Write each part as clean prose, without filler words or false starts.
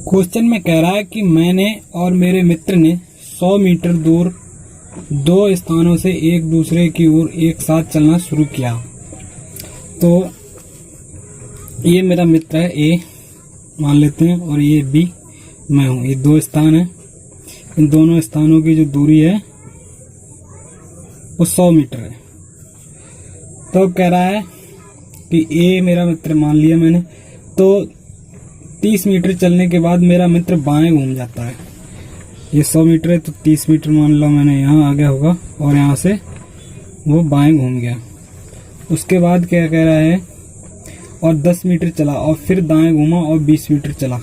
Question में कह रहा है कि मैंने और मेरे मित्र ने 100 मीटर दूर दो स्थानों से एक दूसरे की ओर एक साथ चलना शुरू किया। तो ये मेरा मित्र है ए मान लेते हैं और ये बी मैं हूँ। ये दो स्थान है, इन दोनों स्थानों की जो दूरी है वो 100 मीटर है। तो कह रहा है कि ए मेरा मित्र मान लिया मैंने, तो 30 मीटर चलने के बाद मेरा मित्र बाएं घूम जाता है। ये 100 मीटर है तो 30 मीटर मान लो मैंने यहाँ आ गया होगा और यहाँ से वो बाएं घूम गया। उसके बाद क्या कह रहा है, और 10 मीटर चला और फिर दाएं घूमा और 20 मीटर चला।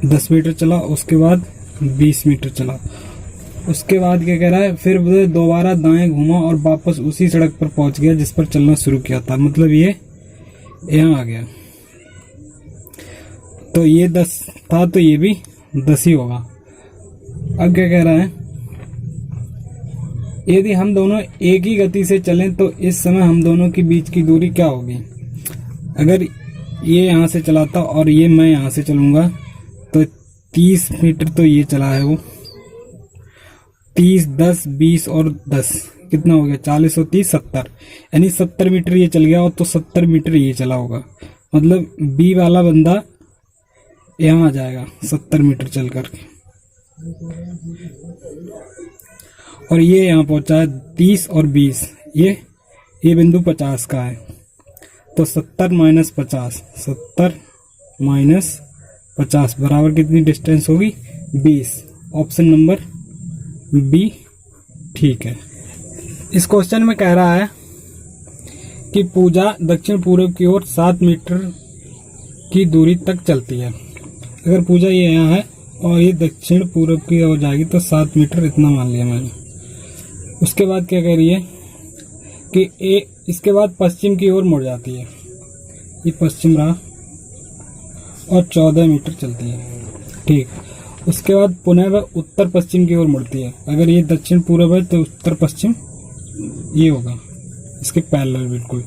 10 मीटर चला, उसके बाद 20 मीटर चला। उसके बाद क्या कह रहा है, फिर दोबारा दाएं घूमा और वापस उसी सड़क पर पहुंच गया जिस पर चलना शुरू किया था। मतलब ये यहाँ आ गया। तो ये 10 था तो ये भी 10 ही होगा। अब क्या कह रहा है, यदि हम दोनों एक ही गति से चलें तो इस समय हम दोनों के बीच की दूरी क्या होगी। अगर ये यहाँ से चलाता और ये मैं यहाँ से चलूंगा तो 30 मीटर तो ये चला है वो, 30, 10, 20 और 10 कितना हो गया, 40 और 30 70, यानी 70 मीटर ये चल गया और तो 70 मीटर ये चला होगा। मतलब बी वाला बंदा यहाँ आ जाएगा 70 मीटर चल करके, और ये यहाँ पहुंचा है 30 और 20, ये बिंदु 50 का है। तो 70 माइनस 50, 70 माइनस 50 बराबर कितनी डिस्टेंस होगी, 20। ऑप्शन नंबर बी ठीक है। इस क्वेश्चन में कह रहा है कि पूजा दक्षिण पूर्व की ओर 7 मीटर की दूरी तक चलती है। अगर पूजा ये यहाँ है और ये दक्षिण पूर्व की ओर जाएगी तो 7 मीटर इतना मान लिया मैंने। उसके बाद क्या कह रही है कि इसके बाद पश्चिम की ओर मुड़ जाती है। ये पश्चिम रहा और 14 मीटर चलती है, ठीक। उसके बाद पुनः वह उत्तर पश्चिम की ओर मुड़ती है। अगर ये दक्षिण पूर्व है तो उत्तर पश्चिम ये होगा इसके पैरेलल बिल्कुल।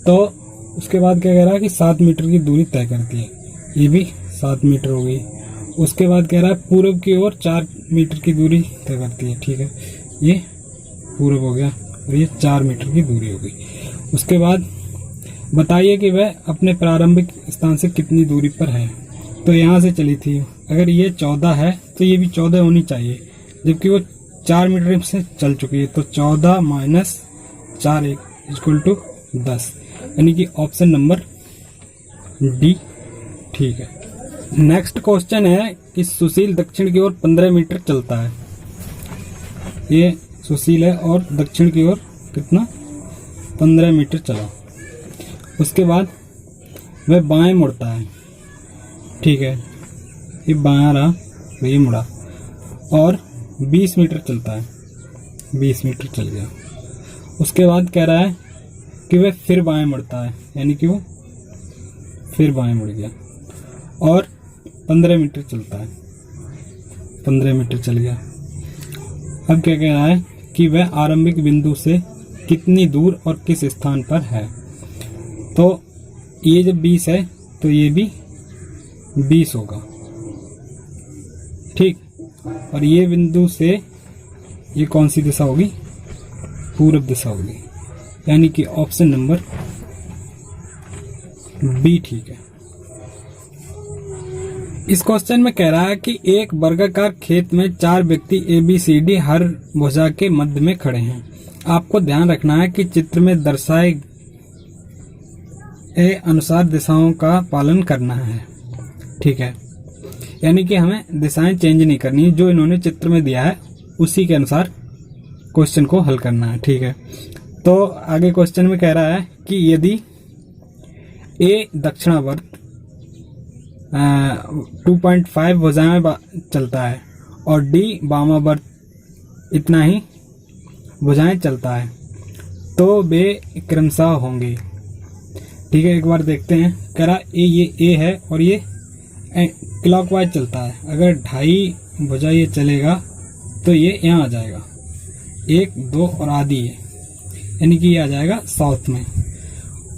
तो उसके बाद क्या कह रहा है कि 7 मीटर की दूरी तय करती है। ये भी 7 मीटर हो गई। उसके बाद कह रहा है पूर्व की ओर 4 मीटर की दूरी तय करती है, ठीक है। ये पूर्व हो गया और ये 4 मीटर की दूरी हो गई। उसके बाद बताइए कि वह अपने प्रारंभिक स्थान से कितनी दूरी पर है। तो यहाँ से चली थी, अगर ये 14 है तो ये भी 14 होनी चाहिए, जबकि वो 4 मीटर से चल चुकी है। तो 14 माइनस 4 इक्वल टू 10, यानी कि ऑप्शन नंबर डी ठीक है। नेक्स्ट क्वेश्चन है कि सुशील दक्षिण की ओर 15 मीटर चलता है। ये सुशील है और दक्षिण की ओर कितना, 15 मीटर चला। उसके बाद वह बाएं मुड़ता है, ठीक है। ये बायां रहा तो ये मुड़ा और 20 मीटर चलता है, 20 मीटर चल गया। उसके बाद कह रहा है कि वह फिर बाएं मुड़ता है, यानी कि वो फिर बाएं मुड़ गया और 15 मीटर चलता है, 15 मीटर चल गया। अब क्या कह रहा है कि वह आरंभिक बिंदु से कितनी दूर और किस स्थान पर है। तो ये जब 20 है तो ये भी 20 होगा, ठीक। और ये बिंदु से ये कौन सी दिशा होगी, पूर्व दिशा होगी, यानी कि ऑप्शन नंबर बी ठीक है। इस क्वेश्चन में कह रहा है कि एक वर्गाकार खेत में 4 व्यक्ति ABCD हर भुजा के मध्य में खड़े हैं। आपको ध्यान रखना है कि चित्र में दर्शाए अनुसार दिशाओं का पालन करना है, ठीक है। यानी कि हमें दिशाएं चेंज नहीं करनी है, जो इन्होंने चित्र में दिया है उसी के अनुसार क्वेश्चन को हल करना है, ठीक है। तो आगे क्वेश्चन में कह रहा है कि यदि ए दक्षिणावर्त 2.5 भुजाएं चलता है और डी वामावर्त इतना ही भुजाएं चलता है तो वे क्रमशः होंगे, ठीक है। एक बार देखते हैं। कह रहा ये ए है और ये क्लॉकवाइज चलता है। अगर 2.5 भुजा ये चलेगा तो ये यहाँ आ जाएगा, 1, 2 और आधी है, यानी कि ये आ जाएगा साउथ में।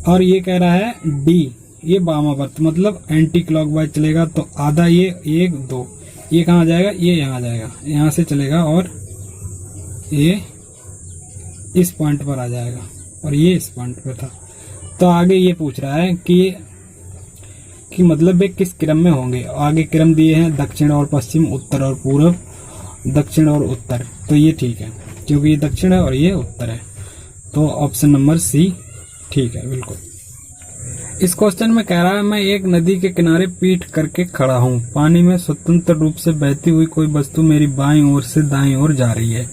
और ये कह रहा है डी ये वामावर्त मतलब एंटी क्लॉकवाइज चलेगा, तो आधा ये 1 2, ये कहाँ जाएगा, ये यहाँ जाएगा, यहाँ से चलेगा और ये इस पॉइंट पर आ जाएगा और ये इस पॉइंट पर था। तो आगे ये पूछ रहा है कि मतलब वे किस क्रम में होंगे। आगे क्रम दिए हैं दक्षिण और पश्चिम, उत्तर और पूर्व, दक्षिण और उत्तर। तो ये ठीक है क्योंकि ये दक्षिण है और ये उत्तर है, तो ऑप्शन नंबर सी ठीक है बिल्कुल। इस क्वेश्चन में कह रहा है मैं एक नदी के किनारे पीठ करके खड़ा हूँ, पानी में स्वतंत्र रूप से बहती हुई कोई वस्तु मेरी बाईं ओर से दाईं ओर जा रही है।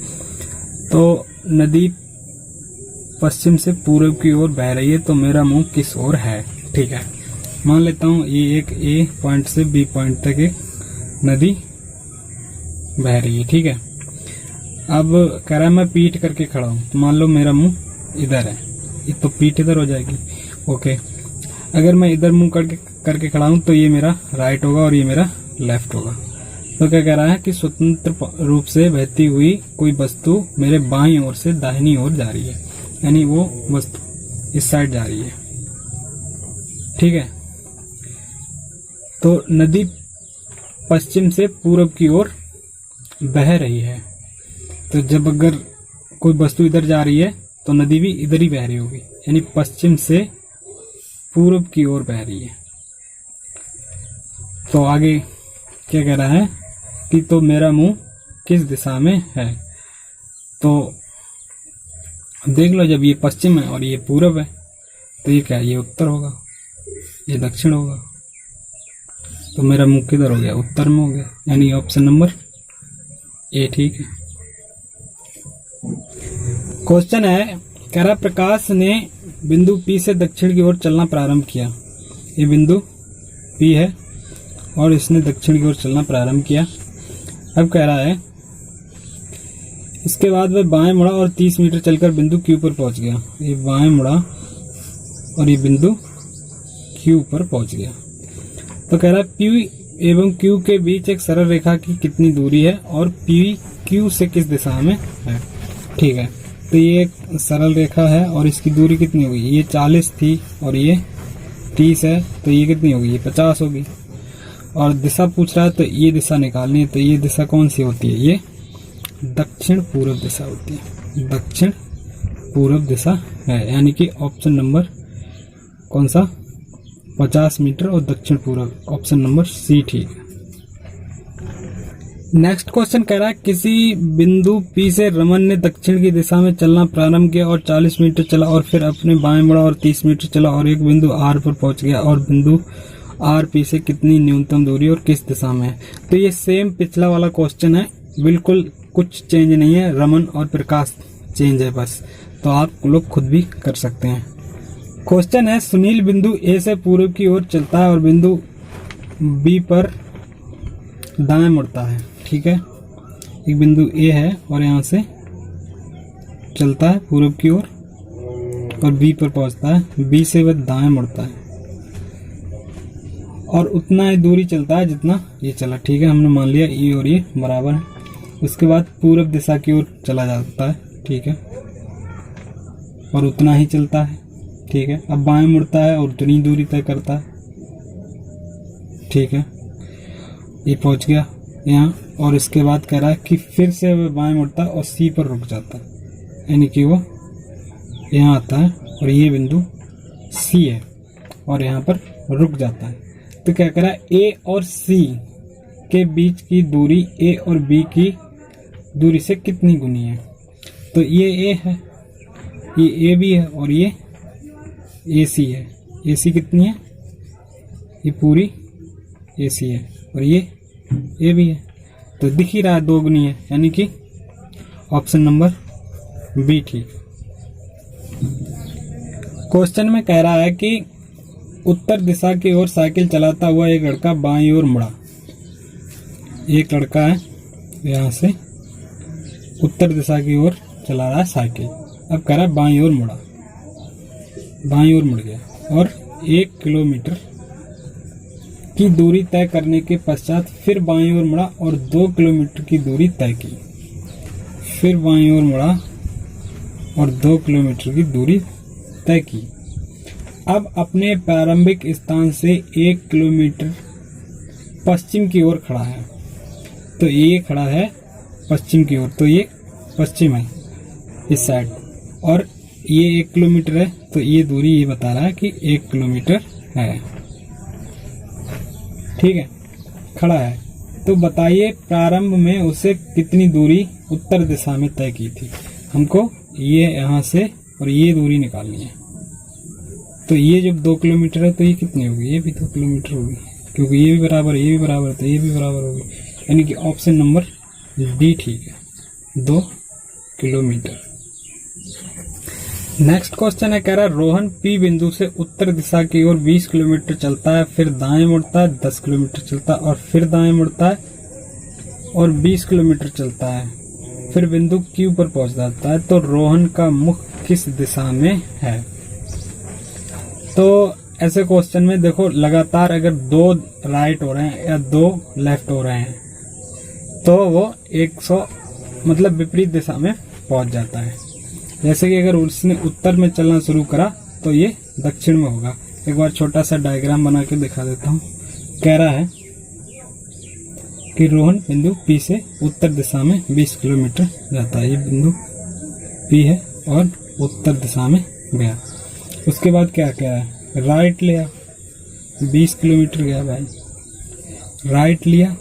तो नदी पश्चिम से पूर्व की ओर बह रही है, तो मेरा मुंह किस ओर है। ठीक है, मान लेता हूँ ये एक ए पॉइंट से बी पॉइंट तक एक नदी बह रही है। ठीक है, अब कह रहा है मैं पीठ करके खड़ा हूँ, तो मान लो मेरा मुंह इधर है, तो पीठ इधर हो जाएगी। ओके, अगर मैं इधर मुंह करके खड़ा हूँ तो ये मेरा राइट होगा और ये मेरा लेफ्ट होगा। तो क्या कह रहा है कि स्वतंत्र रूप से बहती हुई कोई वस्तु मेरे बाईं ओर से दाहिनी ओर जा रही है, यानी वो वस्तु इस साइड जा रही है। ठीक है, तो नदी पश्चिम से पूर्व की ओर बह रही है, तो जब अगर कोई वस्तु इधर जा रही है तो नदी भी इधर ही बह रही होगी, यानी पश्चिम से पूर्व की ओर बह रही है। तो आगे क्या कह रहा है कि तो मेरा मुंह किस दिशा में है। तो देख लो, जब ये पश्चिम है और ये पूर्व है तो ये क्या है, ये उत्तर होगा, ये दक्षिण होगा, तो मेरा मुंह किधर हो गया, उत्तर में हो गया, यानी ऑप्शन नंबर ए ठीक है। क्वेश्चन है, कह रहा प्रकाश ने बिंदु P से दक्षिण की ओर चलना प्रारंभ किया। ये बिंदु P है और इसने दक्षिण की ओर चलना प्रारंभ किया। अब कह रहा है इसके बाद वह बाएं मुड़ा और 30 मीटर चलकर बिंदु Q पर पहुंच गया। ये बाएं मुड़ा और ये बिंदु Q पर पहुंच गया। तो कह रहा है P एवं Q के बीच एक सरल रेखा की कितनी दूरी है और P Q से किस दिशा में है। ठीक है, तो ये एक सरल रेखा है और इसकी दूरी कितनी होगी, ये 40 थी और ये 30 है, तो ये कितनी होगी, ये 50 होगी। और दिशा पूछ रहा है तो ये दिशा निकालनी है, तो ये दिशा कौन सी होती है, ये दक्षिण पूर्व दिशा होती है, दक्षिण पूर्व दिशा है, यानी कि ऑप्शन नंबर कौन सा 50 मीटर और दक्षिण पूर्व, ऑप्शन नंबर सी ठीक है। नेक्स्ट क्वेश्चन कह रहा है किसी बिंदु P से रमन ने दक्षिण की दिशा में चलना प्रारंभ किया और 40 मीटर चला और फिर अपने बाएं मुड़ा और 30 मीटर चला और एक बिंदु R पर पहुंच गया और बिंदु R P से कितनी न्यूनतम दूरी और किस दिशा में है। तो ये सेम पिछला वाला क्वेश्चन है, बिल्कुल कुछ चेंज नहीं है, रमन और प्रकाश चेंज है बस, तो आप लोग खुद भी कर सकते हैं। क्वेश्चन है सुनील बिंदु A से पूर्व की ओर चलता है और बिंदु B पर दाएं मुड़ता है। ठीक है, एक बिंदु A है और यहाँ से चलता है पूर्व की ओर और B पर पहुंचता है, B से वह दाएं मुड़ता है और उतना ही दूरी चलता है जितना ये चला। ठीक है, हमने मान लिया ये और ये बराबर है। उसके बाद पूर्व दिशा की ओर चला जाता है। ठीक है, और उतना ही चलता है। ठीक है, अब बाएं मुड़ता है और उतनी दूरी तय करता है। ठीक है, ये पहुंच गया यहाँ और इसके बाद कह रहा है कि फिर से वह बाएं मुड़ता है और C पर रुक जाता है, यानी कि वो यहाँ आता है और ये बिंदु C है और यहाँ पर रुक जाता है। तो क्या कह रहा है A और C के बीच की दूरी A और B की दूरी से कितनी गुनी है। तो ये A है, ये AB है और ये AC है। AC कितनी है, ये पूरी AC है और ये AB है, तो दिख ही रहा है 2 गुनी है, यानी कि ऑप्शन नंबर बी ठीक। क्वेश्चन में कह रहा है कि उत्तर दिशा की ओर साइकिल चलाता हुआ एक लड़का बाईं ओर मुड़ा। एक लड़का है यहाँ से उत्तर दिशा की ओर चला रहा है साइकिल, अब कह रहा है बाईं ओर मुड़ा, बाईं ओर मुड़ गया और 1 किलोमीटर की दूरी तय करने के पश्चात फिर बाईं ओर मुड़ा और 2 किलोमीटर की दूरी तय की। फिर बाईं ओर मुड़ा और 2 किलोमीटर की दूरी तय की। अब अपने प्रारंभिक स्थान से 1 किलोमीटर पश्चिम की ओर खड़ा है। तो ये खड़ा है पश्चिम की ओर, तो ये पश्चिम है इस साइड, और ये 1 किलोमीटर है, तो ये दूरी ये बता रहा है कि 1 किलोमीटर है। ठीक है, खड़ा है। तो बताइए प्रारंभ में उसे कितनी दूरी उत्तर दिशा में तय की थी। हमको ये यहाँ से और ये दूरी निकालनी है। तो ये जब 2 किलोमीटर है तो ये कितनी होगी, ये भी 2 किलोमीटर होगी, क्योंकि ये भी बराबर, ये भी बराबर, तो ये भी बराबर होगी। यानी कि ऑप्शन नंबर डी ठीक है, 2 किलोमीटर। नेक्स्ट क्वेश्चन है, कह रहा है रोहन पी बिंदु से उत्तर दिशा की ओर 20 किलोमीटर चलता है, फिर दाएं मुड़ता है, 10 किलोमीटर चलता है, और फिर दाएं मुड़ता है और 20 किलोमीटर चलता है, फिर बिंदु क्यू पर पहुंच जाता है। तो रोहन का मुख किस दिशा में है। तो ऐसे क्वेश्चन में देखो, लगातार अगर 2 राइट हो रहे हैं या 2 लेफ्ट हो रहे हैं तो वो 100 मतलब विपरीत दिशा में पहुंच जाता है। जैसे कि अगर उसने उत्तर में चलना शुरू करा तो ये दक्षिण में होगा। एक बार छोटा सा डायग्राम बना के दिखा देता हूँ। कह रहा है कि रोहन बिंदु पी से उत्तर दिशा में 20 किलोमीटर जाता है। ये बिंदु पी है और उत्तर दिशा में गया। उसके बाद क्या क्या है, राइट लिया, 20 किलोमीटर गया भाई, राइट लिया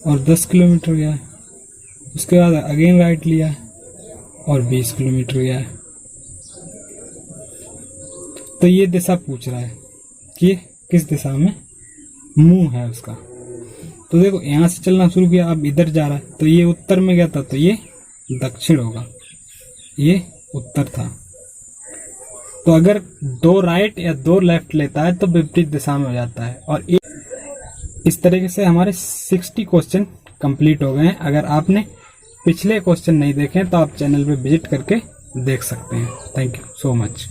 और 10 किलोमीटर गया। उसके बाद अगेन राइट लिया और 20 किलोमीटर गया। तो ये दिशा पूछ रहा है कि किस दिशा में मुंह है उसका। तो देखो यहां से चलना शुरू किया, अब इधर जा रहा है, तो ये उत्तर में गया था, तो ये दक्षिण होगा, ये उत्तर था। तो अगर 2 राइट या 2 लेफ्ट लेता है तो विपरीत दिशा में हो जाता है। और इस तरीके से हमारे 60 क्वेश्चन कंप्लीट हो गए हैं। अगर आपने पिछले क्वेश्चन नहीं देखे तो आप चैनल पे विजिट करके देख सकते हैं। Thank you so much.